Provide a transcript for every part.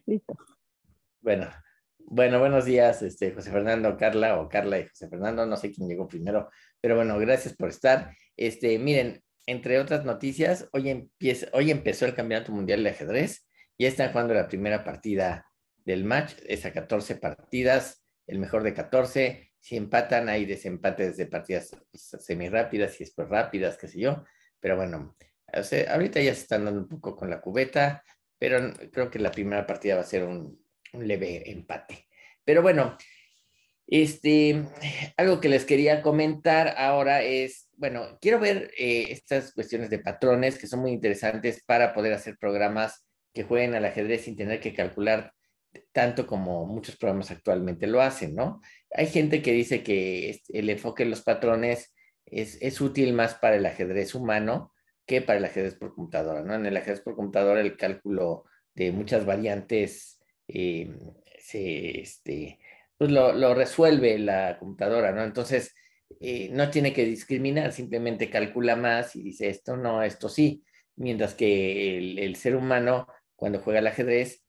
Listo. Bueno, bueno, buenos días, José Fernando, Carla, o Carla y José Fernando, no sé quién llegó primero, pero bueno, gracias por estar. Miren, entre otras noticias, hoy empezó el Campeonato Mundial de Ajedrez, ya están jugando la primera partida del match, es a 14 partidas, el mejor de 14, si empatan hay desempates de partidas semirápidas y después rápidas, qué sé yo, pero bueno, o sea, ahorita ya se están dando un poco con la cubeta, pero creo que la primera partida va a ser un leve empate. Pero bueno, este, algo que les quería comentar ahora es, bueno, quiero ver estas cuestiones de patrones que son muy interesantes para poder hacer programas que jueguen al ajedrez sin tener que calcular tanto como muchos programas actualmente lo hacen, ¿no? Hay gente que dice que el enfoque en los patrones es útil más para el ajedrez humano que para el ajedrez por computadora, ¿no? En el ajedrez por computadora el cálculo de muchas variantes se, pues lo resuelve la computadora, ¿no? Entonces, no tiene que discriminar, simplemente calcula más y dice esto no, esto sí, mientras que el ser humano, cuando juega al ajedrez,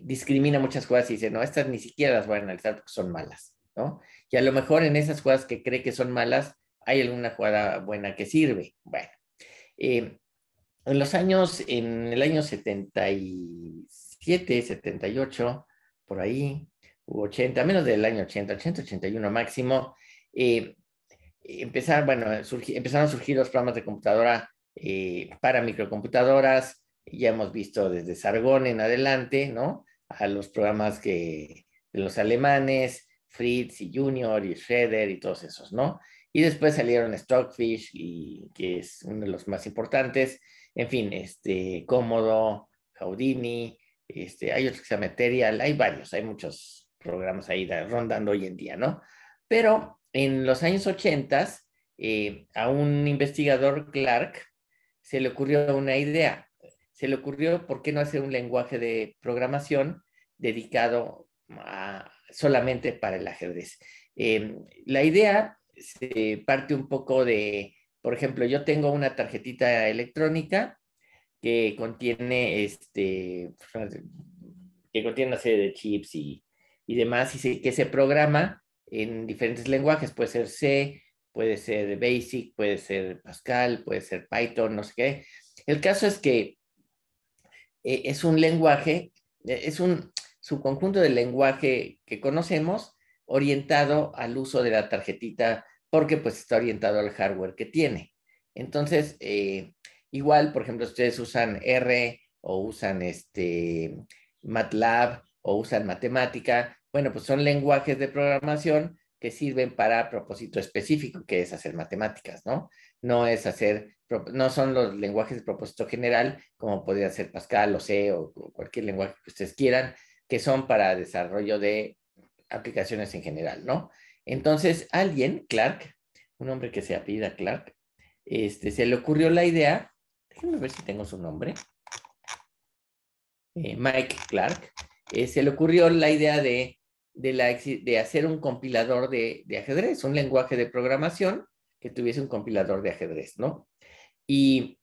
discrimina muchas cosas y dice, no, estas ni siquiera las voy a analizar porque son malas, ¿no? Y a lo mejor en esas jugadas que cree que son malas, hay alguna jugada buena que sirve. Bueno, eh, en el año 77, 78, por ahí, u 80, menos del año 80, 80, 81 máximo, eh, bueno, empezaron a surgir los programas de computadora para microcomputadoras. Ya hemos visto desde Sargón en adelante, ¿no? A los programas de los alemanes, Fritz y Junior y Schroeder y todos esos, ¿no? Y después salieron Stockfish, que es uno de los más importantes. En fin, Cómodo, Houdini, hay otros que se llama Material, hay varios, hay muchos programas ahí rondando hoy en día, ¿no? Pero en los años 80, a un investigador, Clark, se le ocurrió una idea. Se le ocurrió, ¿por qué no hacer un lenguaje de programación dedicado solamente para el ajedrez? La idea se parte un poco de, por ejemplo, yo tengo una tarjetita electrónica que contiene que contiene una serie de chips y demás, que se programa en diferentes lenguajes. Puede ser C, puede ser Basic, puede ser Pascal, puede ser Python, no sé qué. El caso es que es un lenguaje, es un subconjunto del lenguaje que conocemos orientado al uso de la tarjetita porque pues está orientado al hardware que tiene. Entonces, igual, por ejemplo, ustedes usan R o usan MATLAB o usan matemática, bueno, pues son lenguajes de programación que sirven para propósito específico, que es hacer matemáticas, ¿no? No son los lenguajes de propósito general, como podría ser Pascal o C o cualquier lenguaje que ustedes quieran, que son para desarrollo de aplicaciones en general, ¿no? Entonces, alguien, Clark, un hombre que se apellida Clark, se le ocurrió la idea, déjenme ver si tengo su nombre, Mike Clark, se le ocurrió la idea de hacer un compilador de ajedrez, un lenguaje de programación que tuviese un compilador de ajedrez, ¿no? Y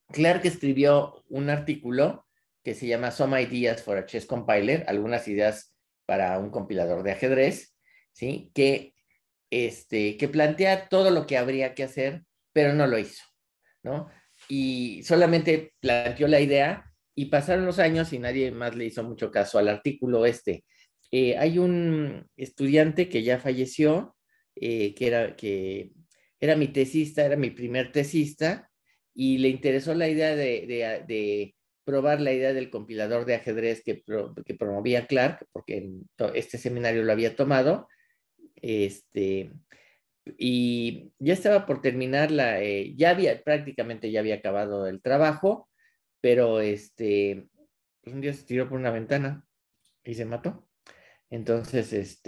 Clark escribió un artículo que se llama Some Ideas for a Chess Compiler, algunas ideas para un compilador de ajedrez, ¿sí? Que plantea todo lo que habría que hacer, pero no lo hizo, ¿no? Y solamente planteó la idea y pasaron los años y nadie más le hizo mucho caso al artículo este. Hay un estudiante que ya falleció, que era mi tesista, era mi primer tesista, y le interesó la idea de probar la idea del compilador de ajedrez que promovía Clark, porque en este seminario lo había tomado, este, y ya estaba por terminar prácticamente ya había acabado el trabajo, pero pues un día se tiró por una ventana y se mató. Entonces,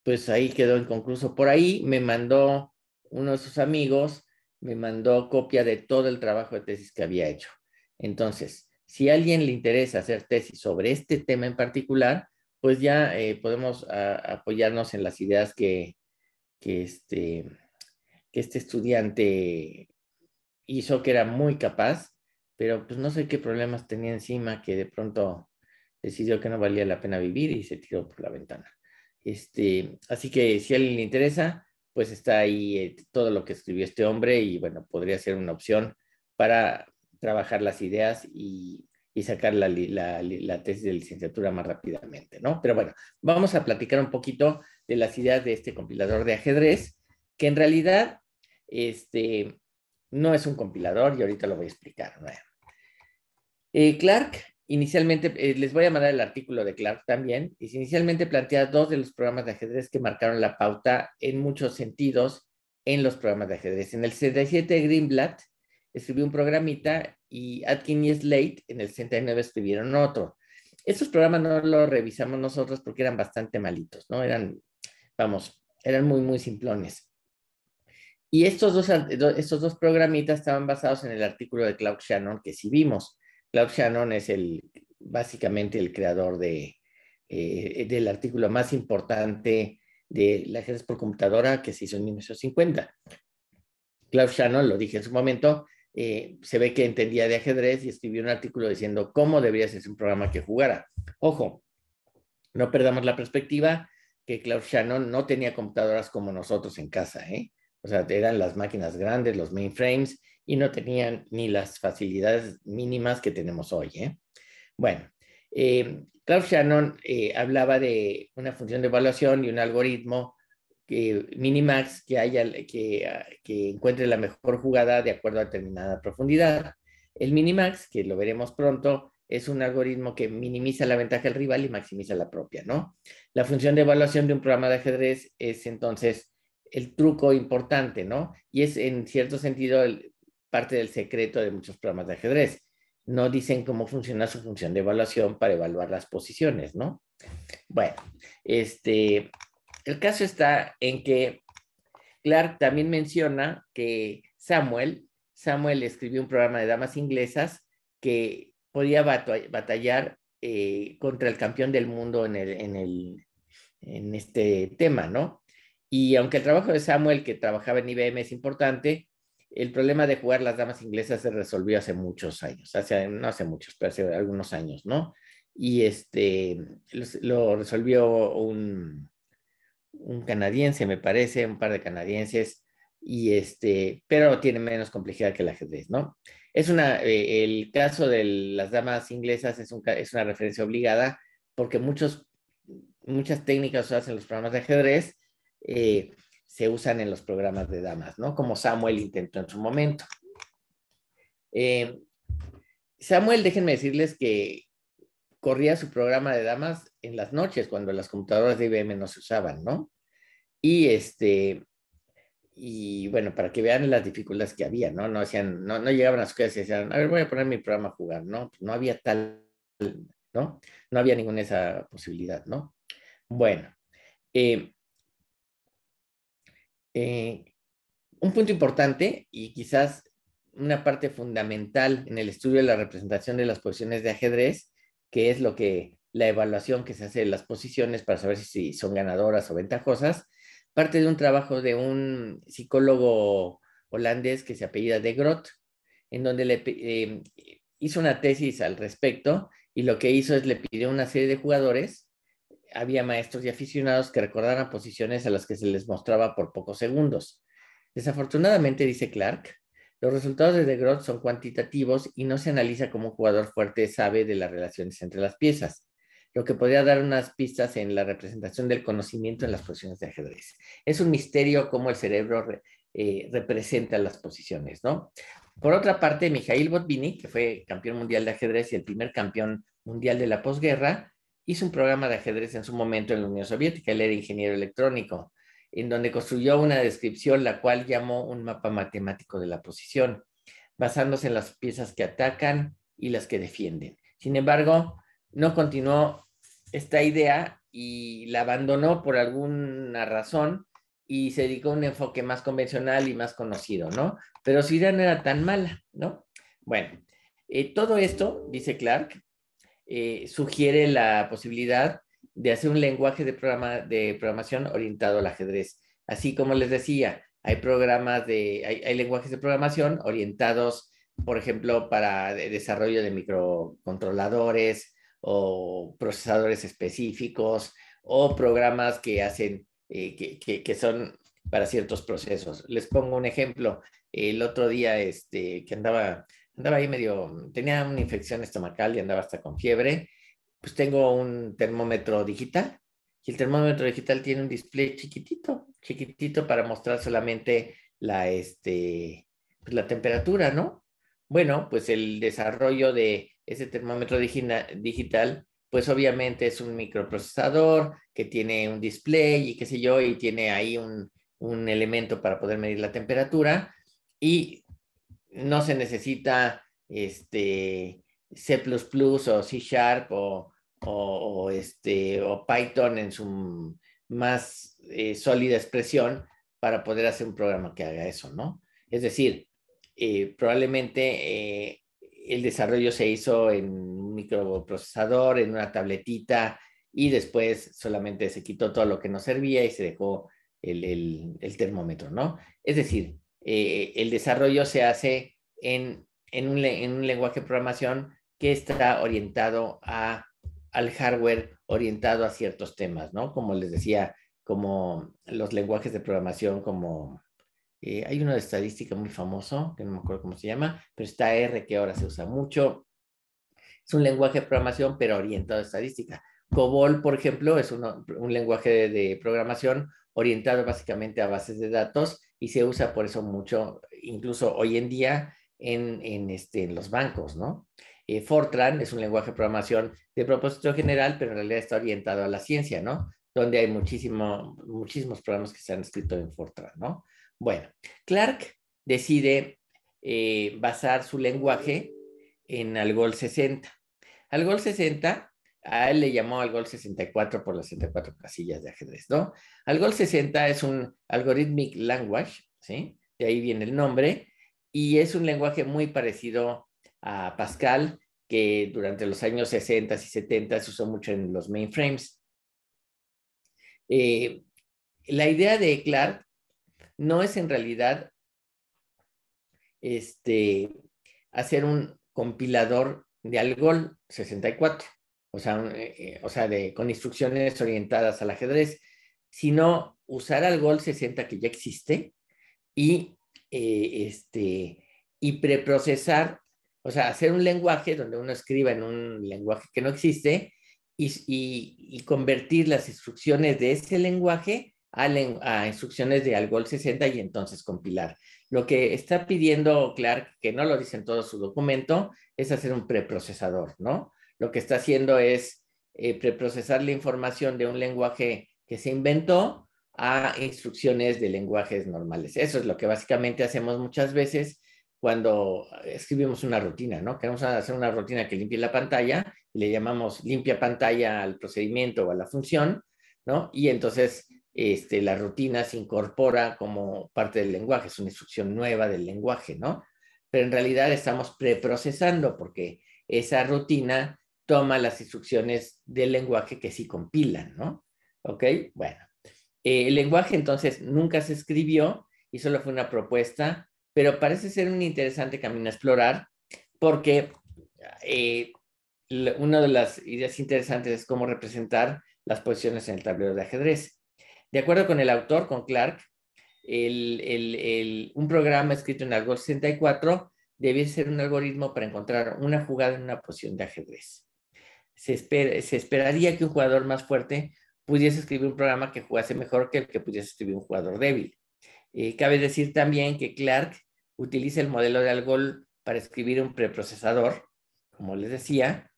pues ahí quedó inconcluso. Por ahí me mandó uno de sus amigos, me mandó copia de todo el trabajo de tesis que había hecho. Entonces, si a alguien le interesa hacer tesis sobre este tema en particular, pues ya podemos apoyarnos en las ideas que, este, que este estudiante hizo, que era muy capaz, pero pues no sé qué problemas tenía encima que de pronto decidió que no valía la pena vivir y se tiró por la ventana. Así que si a alguien le interesa, pues está ahí todo lo que escribió este hombre y bueno, podría ser una opción para trabajar las ideas y sacar la tesis de licenciatura más rápidamente, ¿no? Pero bueno, vamos a platicar un poquito de las ideas de este compilador de ajedrez, que en realidad no es un compilador y ahorita lo voy a explicar, ¿no? Clark, inicialmente, les voy a mandar el artículo de Clark también, y inicialmente plantea dos de los programas de ajedrez que marcaron la pauta en muchos sentidos en los programas de ajedrez. En el 67, Greenblatt escribió un programita y Atkin y Slate en el 69 escribieron otro. Estos programas no los revisamos nosotros porque eran bastante malitos, ¿no? Eran muy, muy simplones. Y estos dos programitas estaban basados en el artículo de Claude Shannon que sí vimos. Claude Shannon es básicamente el creador del artículo más importante del ajedrez por computadora que se hizo en 1950. Claude Shannon, lo dije en su momento, se ve que entendía de ajedrez y escribió un artículo diciendo cómo debería ser un programa que jugara. Ojo, no perdamos la perspectiva que Claude Shannon no tenía computadoras como nosotros en casa, ¿eh? O sea, eran las máquinas grandes, los mainframes, y no tenían ni las facilidades mínimas que tenemos hoy, ¿eh? Bueno, Claude Shannon hablaba de una función de evaluación y un algoritmo minimax que encuentre la mejor jugada de acuerdo a determinada profundidad. El minimax, que lo veremos pronto, es un algoritmo que minimiza la ventaja del rival y maximiza la propia, ¿no? La función de evaluación de un programa de ajedrez es entonces el truco importante, ¿no? Y es en cierto sentido parte del secreto de muchos programas de ajedrez. No dicen cómo funciona su función de evaluación para evaluar las posiciones, ¿no? Bueno, el caso está en que Clark también menciona que Samuel escribió un programa de damas inglesas que podía batallar contra el campeón del mundo en este tema, ¿no? Y aunque el trabajo de Samuel, que trabajaba en IBM, es importante, el problema de jugar las damas inglesas se resolvió hace muchos años, no hace muchos, pero hace algunos años, ¿no? Y lo resolvió un canadiense, me parece, un par de canadienses, pero tiene menos complejidad que el ajedrez, ¿no? El caso de las damas inglesas es una referencia obligada porque muchas técnicas usadas en los programas de ajedrez se usan en los programas de damas, ¿no? Como Samuel intentó en su momento. Samuel, déjenme decirles que corría su programa de damas en las noches, cuando las computadoras de IBM no se usaban, ¿no? Y bueno, para que vean las dificultades que había, ¿no? No llegaban a su casa y decían, a ver, voy a poner mi programa a jugar, ¿no? Pues no había ¿no? No había ninguna esa posibilidad, ¿no? Bueno, eh, eh, un punto importante y quizás una parte fundamental en el estudio de la representación de las posiciones de ajedrez, que es la evaluación que se hace de las posiciones para saber si son ganadoras o ventajosas, parte de un trabajo de un psicólogo holandés que se apellida De Groot, en donde hizo una tesis al respecto y lo que hizo es le pidió a una serie de jugadores, había maestros y aficionados que recordaran posiciones a las que se les mostraba por pocos segundos. Desafortunadamente, dice Clark, los resultados de De Groot son cuantitativos y no se analiza como un jugador fuerte sabe de las relaciones entre las piezas, lo que podría dar unas pistas en la representación del conocimiento en las posiciones de ajedrez. Es un misterio cómo el cerebro representa las posiciones, ¿no? Por otra parte, Mikhail Botvinnik, que fue campeón mundial de ajedrez y el primer campeón mundial de la posguerra, hizo un programa de ajedrez en su momento en la Unión Soviética. Él era ingeniero electrónico, en donde construyó una descripción, la cual llamó un mapa matemático de la posición, basándose en las piezas que atacan y las que defienden. Sin embargo, no continuó esta idea y la abandonó por alguna razón y se dedicó a un enfoque más convencional y más conocido, ¿no? Pero su idea no era tan mala, ¿no? Bueno, todo esto, dice Clark, sugiere la posibilidad de hacer un lenguaje de programación orientado al ajedrez. Así como les decía, hay lenguajes de programación orientados por ejemplo, para desarrollo de microcontroladores o procesadores específicos o programas que hacen, que son para ciertos procesos. Les pongo un ejemplo. El otro día que andaba ahí medio, tenía una infección estomacal y andaba hasta con fiebre, pues tengo un termómetro digital y el termómetro digital tiene un display chiquitito, chiquitito para mostrar solamente pues la temperatura, ¿no? Bueno, pues el desarrollo de ese termómetro digital, pues obviamente es un microprocesador que tiene un display y qué sé yo, y tiene ahí un elemento para poder medir la temperatura y no se necesita C++ o C Sharp o Python en su más sólida expresión para poder hacer un programa que haga eso, ¿no? Es decir, probablemente el desarrollo se hizo en un microprocesador, en una tabletita, y después solamente se quitó todo lo que no servía y se dejó el termómetro, ¿no? Es decir, el desarrollo se hace en un lenguaje de programación que está orientado al hardware, orientado a ciertos temas, ¿no? Como les decía, como los lenguajes de programación, como hay uno de estadística muy famoso, que no me acuerdo cómo se llama, pero está R, que ahora se usa mucho. Es un lenguaje de programación, pero orientado a estadística. COBOL, por ejemplo, es un lenguaje de programación orientado básicamente a bases de datos y se usa por eso mucho, incluso hoy en día, en los bancos, ¿no? Fortran es un lenguaje de programación de propósito general, pero en realidad está orientado a la ciencia, ¿no? Donde hay muchísimos programas que se han escrito en Fortran, ¿no? Bueno, Clark decide basar su lenguaje en Algol 60. Algol 60, a él le llamó Algol 64 por las 64 casillas de ajedrez, ¿no? Algol 60 es un algorithmic language, ¿sí? De ahí viene el nombre, y es un lenguaje muy parecido a Pascal, que durante los años 60 y 70 se usó mucho en los mainframes. Eh, la idea de Clark no es en realidad hacer un compilador de Algol 64, o sea con instrucciones orientadas al ajedrez, sino usar Algol 60 que ya existe y, y preprocesar, o sea, hacer un lenguaje donde uno escriba en un lenguaje que no existe y convertir las instrucciones de ese lenguaje a instrucciones de Algol 60 y entonces compilar. Lo que está pidiendo Clark, que no lo dice en todo su documento, es hacer un preprocesador, ¿no? Lo que está haciendo es preprocesar la información de un lenguaje que se inventó a instrucciones de lenguajes normales. Eso es lo que básicamente hacemos muchas veces cuando escribimos una rutina, ¿no? Queremos hacer una rutina que limpie la pantalla y le llamamos limpia pantalla al procedimiento o a la función, ¿no? Y entonces la rutina se incorpora como parte del lenguaje, es una instrucción nueva del lenguaje, ¿no? Pero en realidad estamos preprocesando porque esa rutina toma las instrucciones del lenguaje que sí compilan, ¿no? ¿Ok? Bueno. El lenguaje entonces nunca se escribió y solo fue una propuesta, pero parece ser un interesante camino a explorar porque eh, una de las ideas interesantes es cómo representar las posiciones en el tablero de ajedrez. De acuerdo con el autor, con Clark, un programa escrito en Algol 64 debía ser un algoritmo para encontrar una jugada en una posición de ajedrez. Se esperaría que un jugador más fuerte pudiese escribir un programa que jugase mejor que el que pudiese escribir un jugador débil. Cabe decir también que Clark utiliza el modelo de Algol para escribir un preprocesador, como les decía,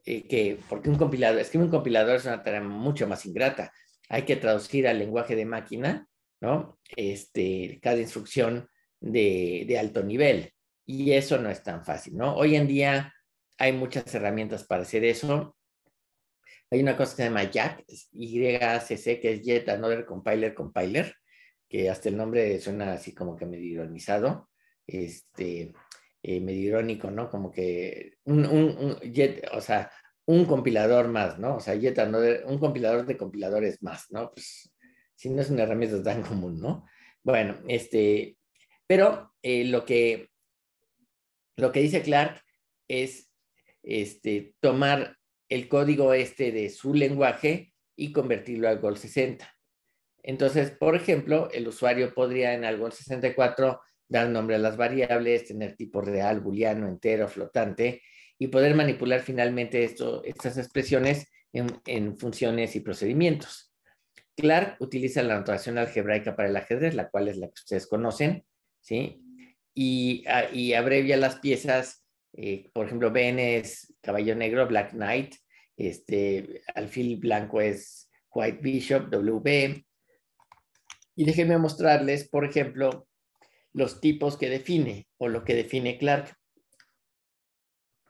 porque escribir un compilador es una tarea mucho más ingrata. Hay que traducir al lenguaje de máquina, ¿no? Cada instrucción de alto nivel. Y eso no es tan fácil, ¿no? Hoy en día hay muchas herramientas para hacer eso. Hay una cosa que se llama YAC, YACC, que es Yet Another Compiler, que hasta el nombre suena así como que medio ironizado, medio irónico, ¿no? Como que o sea, un compilador más, ¿no? O sea, Yet Another, un compilador de compiladores más, ¿no? Pues si no es una herramienta tan común, ¿no? Bueno, pero lo que Lo que dice Clark es tomar el código de su lenguaje y convertirlo al Goal 60. Entonces, por ejemplo, el usuario podría en Algol 64 dar nombre a las variables, tener tipo real, booleano, entero, flotante, y poder manipular finalmente estas expresiones en funciones y procedimientos. Clark utiliza la notación algebraica para el ajedrez, la cual es la que ustedes conocen, ¿sí? Y abrevia las piezas, por ejemplo, BN es caballo negro, Black Knight, alfil blanco es White Bishop, WB. Y déjenme mostrarles, por ejemplo, los tipos que define o lo que define Clark.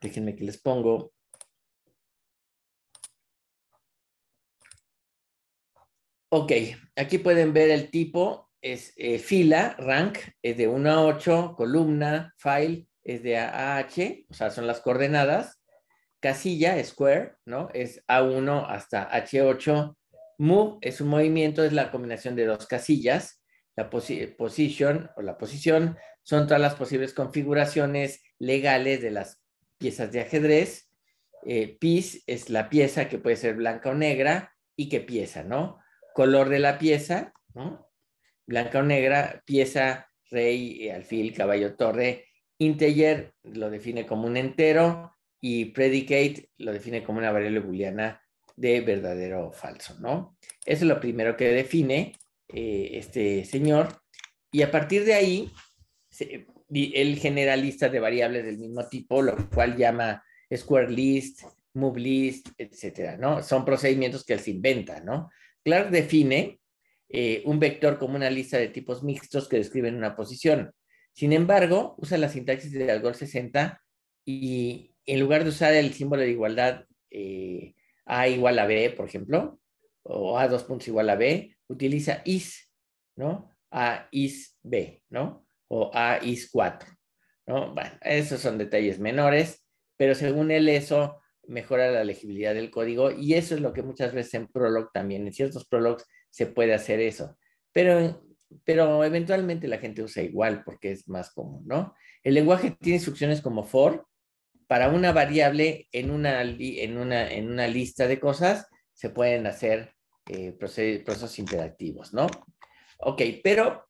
Déjenme que les pongo. Ok, aquí pueden ver el tipo, es fila, rank, es de 1 a 8, columna, file, es de A a H, o sea, son las coordenadas. Casilla, square, ¿no? Es A1 hasta H8. Move es un movimiento, es la combinación de dos casillas. La position o la posición son todas las posibles configuraciones legales de las piezas de ajedrez. Piece es la pieza que puede ser blanca o negra y qué pieza, ¿no? Color de la pieza, ¿no? Blanca o negra, pieza, rey, alfil, caballo, torre. Integer lo define como un entero y predicate lo define como una variable booleana de verdadero o falso, ¿no? Eso es lo primero que define este señor. Y a partir de ahí, él genera listas de variables del mismo tipo, lo cual llama square list, move list, etcétera, ¿no? Son procedimientos que él se inventa, ¿no? Clark define un vector como una lista de tipos mixtos que describen una posición. Sin embargo, usa la sintaxis de Algol 60 y en lugar de usar el símbolo de igualdad A igual a B, por ejemplo, o A dos puntos igual a B, utiliza is, ¿no? A is B, ¿no? O A is 4, ¿no? Bueno, esos son detalles menores, pero según él eso mejora la legibilidad del código y eso es lo que muchas veces en Prolog también, en ciertos Prologs se puede hacer eso, pero eventualmente la gente usa igual porque es más común, ¿no? El lenguaje tiene instrucciones como for, para una variable en una lista de cosas se pueden hacer procesos interactivos, ¿no? Ok, pero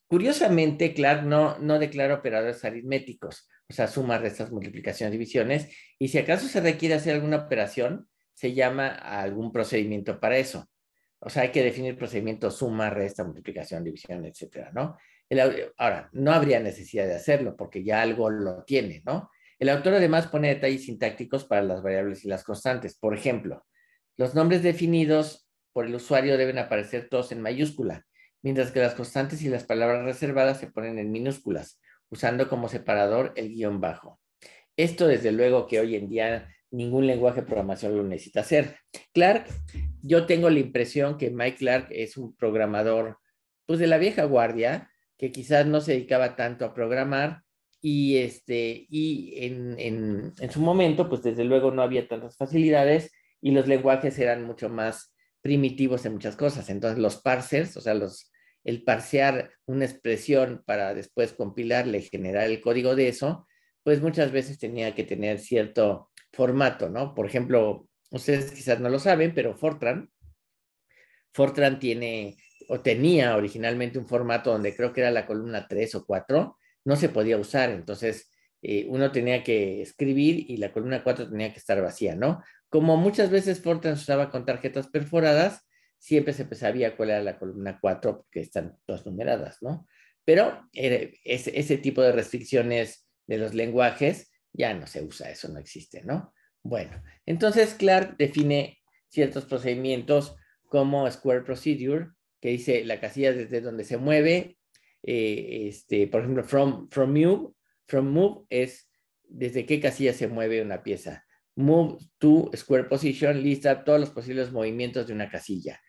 curiosamente Clark no declara operadores aritméticos, o sea, sumas, restas, multiplicaciones, divisiones, y si acaso se requiere hacer alguna operación, se llama a algún procedimiento para eso. O sea, hay que definir procedimientos suma, resta, multiplicación, división, etcétera, ¿no? Ahora, no habría necesidad de hacerlo porque ya algo lo tiene, ¿no? El autor además pone detalles sintácticos para las variables y las constantes. Por ejemplo, los nombres definidos por el usuario deben aparecer todos en mayúscula, mientras que las constantes y las palabras reservadas se ponen en minúsculas, usando como separador el guión bajo. Esto, desde luego, que hoy en día ningún lenguaje de programación lo necesita hacer. Clark, yo tengo la impresión que Mike Clark es un programador, pues de la vieja guardia, que quizás no se dedicaba tanto a programar y en su momento, pues desde luego no había tantas facilidades y los lenguajes eran mucho más primitivos en muchas cosas. Entonces los parsers, o sea, el parsear una expresión para después compilarle y generar el código de eso, pues muchas veces tenía que tener cierto formato, ¿no? Por ejemplo, ustedes quizás no lo saben, pero Fortran tiene o tenía originalmente un formato donde creo que era la columna 3 o 4, no se podía usar, entonces uno tenía que escribir y la columna 4 tenía que estar vacía, ¿no? Como muchas veces Fortran se usaba con tarjetas perforadas, siempre se sabía cuál era la columna 4 porque están todas numeradas, ¿no? Pero ese tipo de restricciones de los lenguajes ya no se usa, eso no existe, ¿no? Bueno, entonces Clark define ciertos procedimientos como Square Procedure, que dice la casilla desde donde se mueve, por ejemplo, from move es desde qué casilla se mueve una pieza. Move to Square Position lista todos los posibles movimientos de una casilla.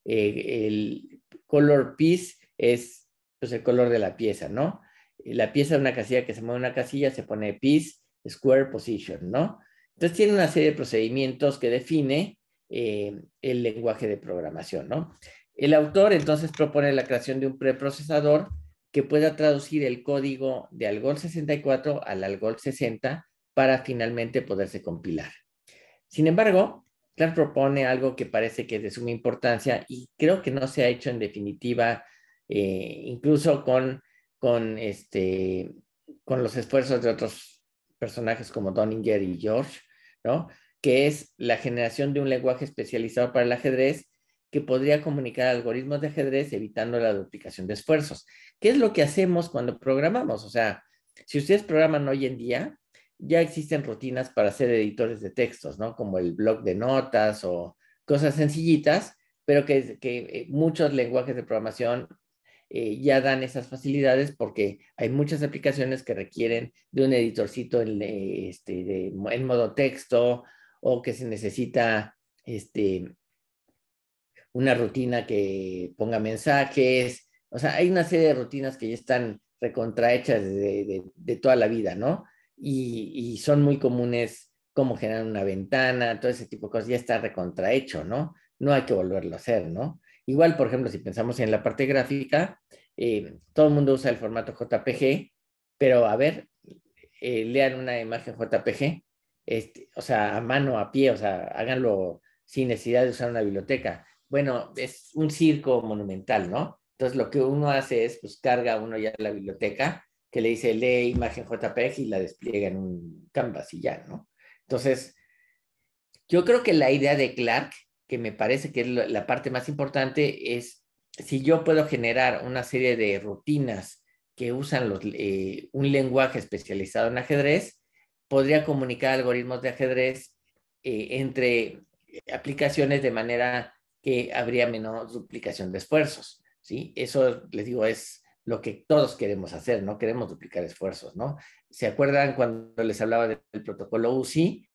El color piece es pues, el color de la pieza, ¿no? La pieza de una casilla que se mueve una casilla se pone piece, Square Position, ¿no? Entonces tiene una serie de procedimientos que define el lenguaje de programación, ¿no? El autor entonces propone la creación de un preprocesador que pueda traducir el código de Algol 64 al Algol 60 para finalmente poderse compilar. Sin embargo, Clark propone algo que parece que es de suma importancia y creo que no se ha hecho en definitiva, incluso con los esfuerzos de otros personajes como Donninger y George, ¿no? Que es la generación de un lenguaje especializado para el ajedrez que podría comunicar algoritmos de ajedrez evitando la duplicación de esfuerzos. ¿Qué es lo que hacemos cuando programamos? O sea, si ustedes programan hoy en día, ya existen rutinas para hacer editores de textos, ¿no? Como el blog de notas o cosas sencillitas, pero que muchos lenguajes de programación ya dan esas facilidades porque hay muchas aplicaciones que requieren de un editorcito en modo texto o que se necesita una rutina que ponga mensajes. O sea, hay una serie de rutinas que ya están recontrahechas de toda la vida, ¿no? Y son muy comunes como generar una ventana, todo ese tipo de cosas ya está recontrahecho, ¿no? No hay que volverlo a hacer, ¿no? Igual, por ejemplo, si pensamos en la parte gráfica, todo el mundo usa el formato JPG, pero a ver, lean una imagen JPG, o sea, a mano, a pie, o sea, háganlo sin necesidad de usar una biblioteca. Bueno, es un circo monumental, ¿no? Entonces lo que uno hace es, pues carga uno ya la biblioteca, que le dice lee imagen JPG y la despliega en un canvas y ya, ¿no? Entonces, yo creo que la idea de Clark, que me parece que es la parte más importante, es si yo puedo generar una serie de rutinas que usan un lenguaje especializado en ajedrez, podría comunicar algoritmos de ajedrez entre aplicaciones de manera que habría menos duplicación de esfuerzos, ¿sí? Eso, les digo, es lo que todos queremos hacer, no queremos duplicar esfuerzos, ¿no? ¿Se acuerdan cuando les hablaba del protocolo UCI?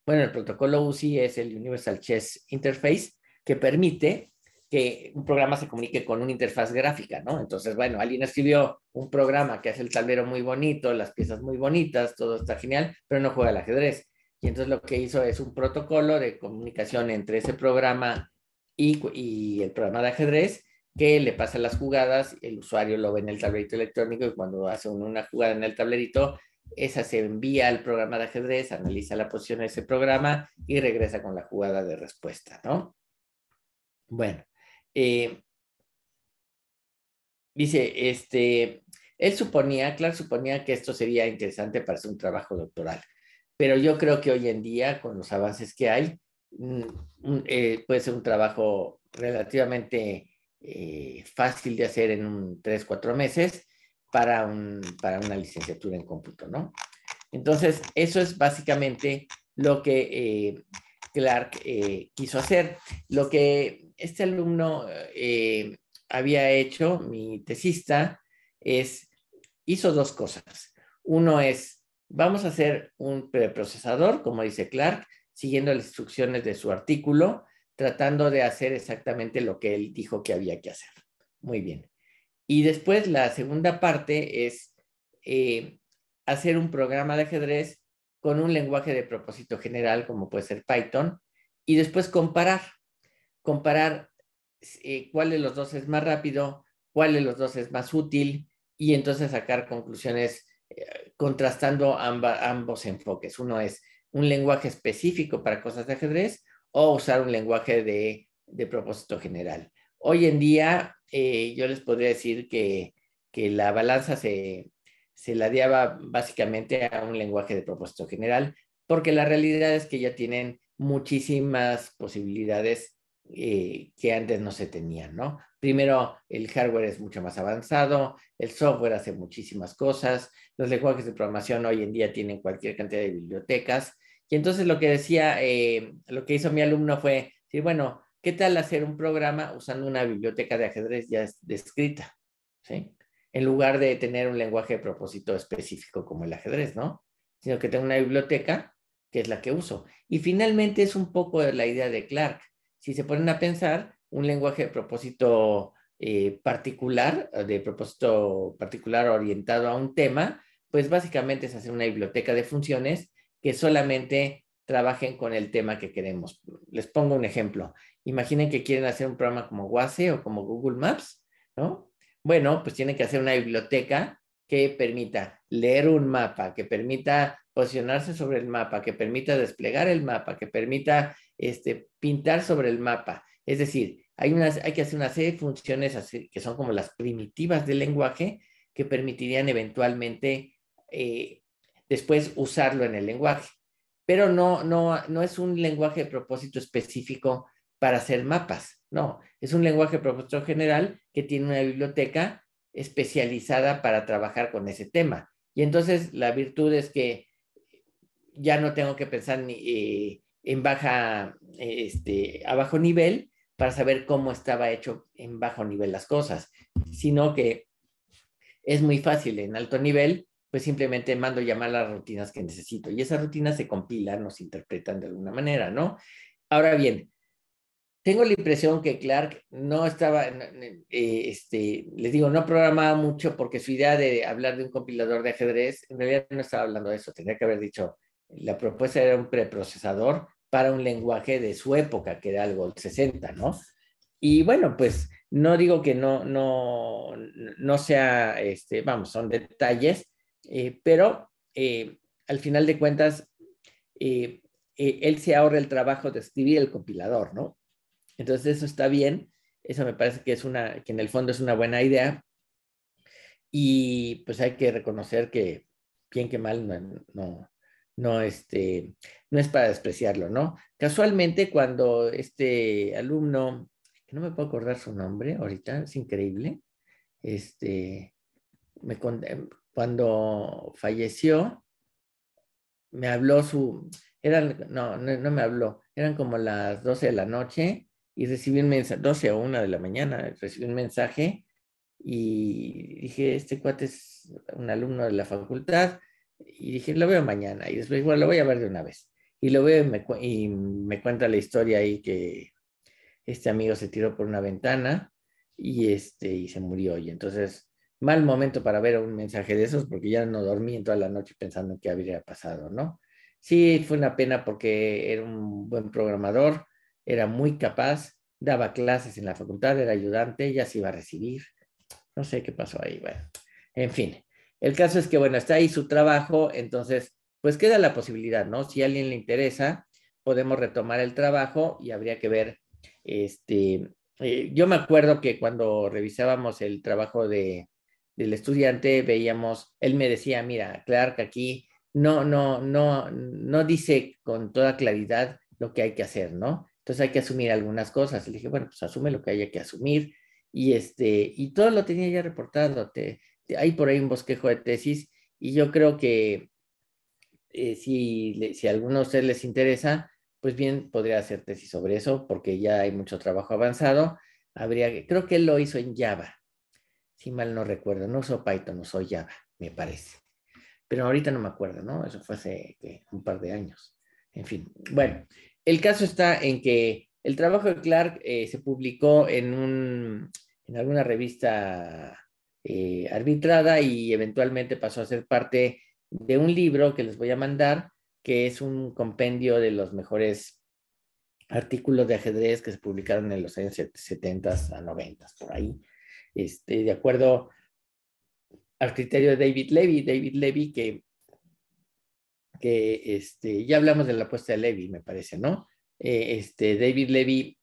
Bueno, el protocolo UCI es el Universal Chess Interface, que permite que un programa se comunique con una interfaz gráfica, ¿no? Entonces, bueno, alguien escribió un programa que hace el tablero muy bonito, las piezas muy bonitas, todo está genial, pero no juega al ajedrez. Y entonces lo que hizo es un protocolo de comunicación entre ese programa y el programa de ajedrez que le pasa las jugadas, el usuario lo ve en el tablerito electrónico y cuando hace una jugada en el tablerito, esa se envía al programa de ajedrez, analiza la posición de ese programa y regresa con la jugada de respuesta, ¿no? Bueno, eh, dice, Clark suponía que esto sería interesante para hacer un trabajo doctoral, pero yo creo que hoy en día, con los avances que hay, puede ser un trabajo relativamente fácil de hacer en 3, 4 meses para una licenciatura en cómputo, ¿no? Entonces, eso es básicamente lo que Clark quiso hacer. Lo que este alumno había hecho, mi tesista, hizo dos cosas. Uno es, vamos a hacer un preprocesador, como dice Clark, siguiendo las instrucciones de su artículo, tratando de hacer exactamente lo que él dijo que había que hacer. Muy bien. Y después la segunda parte es hacer un programa de ajedrez con un lenguaje de propósito general, como puede ser Python, y después comparar cuál de los dos es más rápido, cuál de los dos es más útil, y entonces sacar conclusiones contrastando ambos enfoques. Uno es un lenguaje específico para cosas de ajedrez o usar un lenguaje de propósito general. Hoy en día, yo les podría decir que la balanza se ladeaba básicamente a un lenguaje de propósito general, porque la realidad es que ya tienen muchísimas posibilidades que antes no se tenían, ¿no? Primero, el hardware es mucho más avanzado, el software hace muchísimas cosas, los lenguajes de programación hoy en día tienen cualquier cantidad de bibliotecas, y entonces lo que decía, lo que hizo mi alumno fue decir, bueno, ¿qué tal hacer un programa usando una biblioteca de ajedrez ya descrita? ¿Sí? En lugar de tener un lenguaje de propósito específico como el ajedrez, ¿no? Sino que tengo una biblioteca que es la que uso. Y finalmente es un poco la idea de Clark. Si se ponen a pensar, un lenguaje de propósito particular, de propósito particular orientado a un tema, pues básicamente es hacer una biblioteca de funciones que solamente trabajen con el tema que queremos. Les pongo un ejemplo. Imaginen que quieren hacer un programa como WASE o como Google Maps, ¿no? Bueno, pues tiene que hacer una biblioteca que permita leer un mapa, que permita posicionarse sobre el mapa, que permita desplegar el mapa, que permita pintar sobre el mapa. Es decir, hay que hacer una serie de funciones así, que son como las primitivas del lenguaje que permitirían eventualmente después usarlo en el lenguaje. Pero no es un lenguaje de propósito específico para hacer mapas, no, es un lenguaje de propósito general que tiene una biblioteca especializada para trabajar con ese tema. Y entonces la virtud es que ya no tengo que pensar en a bajo nivel para saber cómo estaba hecho en bajo nivel las cosas, sino que es muy fácil en alto nivel, pues simplemente mando llamar las rutinas que necesito y esas rutinas se compilan o se interpretan de alguna manera, ¿no? Ahora bien, tengo la impresión que Clark no estaba, les digo, no programaba mucho porque su idea de hablar de un compilador de ajedrez, en realidad no estaba hablando de eso, tendría que haber dicho, la propuesta era un preprocesador para un lenguaje de su época, que era algo 60, ¿no? Y bueno, pues no digo que no sea, vamos, son detalles, pero al final de cuentas, él se ahorra el trabajo de escribir el compilador, ¿no? Entonces eso está bien, eso me parece que que en el fondo es una buena idea y pues hay que reconocer que bien que mal no, no es para despreciarlo, ¿no? Casualmente cuando este alumno, que no me puedo acordar su nombre ahorita, es increíble, este, cuando falleció, me habló no me habló, eran como las 12 de la noche y recibí un mensaje, 12 o 1 de la mañana, recibí un mensaje y dije, este cuate es un alumno de la facultad y dije, lo veo mañana y después, bueno, lo voy a ver de una vez. Y lo veo y me cuenta la historia ahí que este amigo se tiró por una ventana y se murió. Y entonces, mal momento para ver un mensaje de esos, porque ya no dormí en toda la noche pensando en qué habría pasado, ¿no? Sí, fue una pena porque era un buen programador, era muy capaz, daba clases en la facultad, era ayudante, ya se iba a recibir. No sé qué pasó ahí, bueno. En fin, el caso es que, bueno, está ahí su trabajo, entonces, pues queda la posibilidad, ¿no? Si a alguien le interesa, podemos retomar el trabajo y habría que ver, yo me acuerdo que cuando revisábamos el trabajo del estudiante, veíamos, él me decía, mira, Clark, aquí no dice con toda claridad lo que hay que hacer, ¿no? Entonces hay que asumir algunas cosas. Y le dije, bueno, pues asume lo que haya que asumir y todo lo tenía ya reportado. Hay por ahí un bosquejo de tesis y yo creo que si a alguno de ustedes les interesa, pues bien podría hacer tesis sobre eso porque ya hay mucho trabajo avanzado. Creo que él lo hizo en Java, si mal no recuerdo. No usó Python, usó Java, me parece. Pero ahorita no me acuerdo, ¿no? Eso fue hace un par de años. En fin, bueno, el caso está en que el trabajo de Clark se publicó en alguna revista arbitrada y eventualmente pasó a ser parte de un libro que les voy a mandar, que es un compendio de los mejores artículos de ajedrez que se publicaron en los años 70 a 90, por ahí, de acuerdo al criterio de David Levy que ya hablamos de la apuesta de Levy, me parece, ¿no? David Levy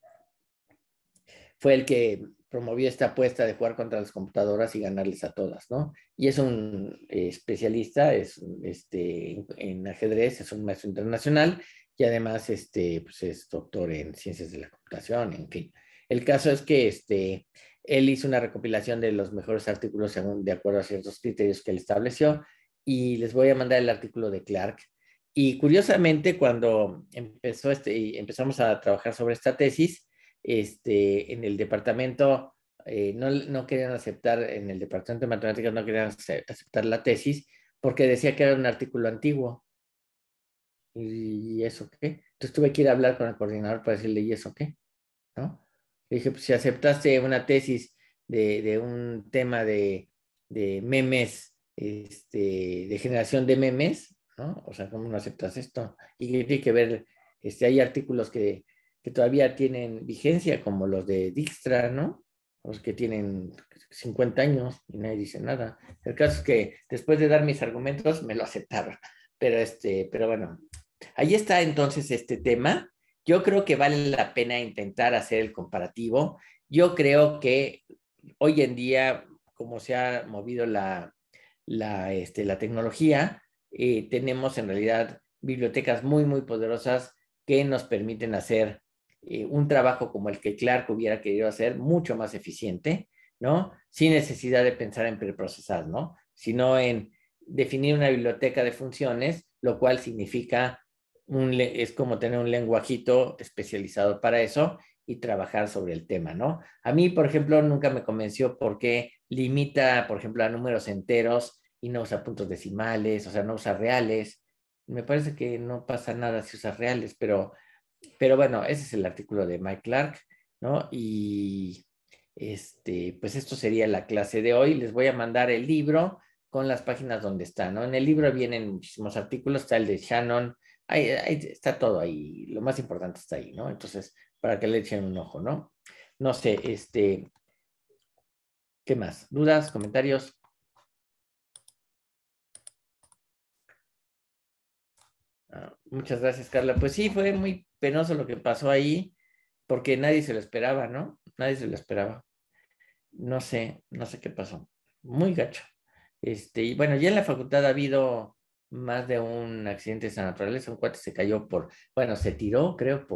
fue el que promovió esta apuesta de jugar contra las computadoras y ganarles a todas, ¿no? Y es un especialista en ajedrez, es un maestro internacional y además pues es doctor en ciencias de la computación, en fin. El caso es que él hizo una recopilación de los mejores artículos de acuerdo a ciertos criterios que él estableció y les voy a mandar el artículo de Clark. Y curiosamente, cuando empezamos a trabajar sobre esta tesis, en el departamento, no querían aceptar, en el departamento de matemáticas no querían aceptar la tesis porque decía que era un artículo antiguo. ¿Y eso qué? Entonces tuve que ir a hablar con el coordinador para decirle, ¿y eso qué? ¿No? Le dije, pues si aceptaste una tesis de un tema de memes, de generación de memes, ¿no? O sea, ¿cómo no aceptas esto? Y tiene que ver, hay artículos que todavía tienen vigencia, como los de Dijkstra, ¿no? los que tienen 50 años y nadie dice nada. El caso es que después de dar mis argumentos me lo aceptaron. Pero bueno, ahí está entonces este tema. Yo creo que vale la pena intentar hacer el comparativo. Yo creo que hoy en día, como se ha movido la tecnología, tenemos en realidad bibliotecas muy, muy poderosas que nos permiten hacer un trabajo como el que Clark hubiera querido hacer, mucho más eficiente, ¿no? Sin necesidad de pensar en preprocesar, ¿no? Sino en definir una biblioteca de funciones, lo cual significa es como tener un lenguajito especializado para eso y trabajar sobre el tema, ¿no? A mí, por ejemplo, nunca me convenció por qué limita, por ejemplo, a números enteros y no usa puntos decimales, o sea, no usa reales. Me parece que no pasa nada si usa reales, pero bueno, ese es el artículo de Mike Clark, ¿no? Y pues esto sería la clase de hoy. Les voy a mandar el libro con las páginas donde está, ¿no? En el libro vienen muchísimos artículos, está el de Shannon, ahí está todo ahí, lo más importante está ahí, ¿no? Entonces, para que le echen un ojo, ¿no? No sé, ¿qué más? ¿Dudas, comentarios? Muchas gracias, Carla. Pues sí, fue muy penoso lo que pasó ahí, porque nadie se lo esperaba, ¿no? Nadie se lo esperaba. No sé qué pasó. Muy gacho. Y bueno, ya en la facultad ha habido más de un accidente de esa naturaleza. Un cuate se cayó bueno, se tiró, creo,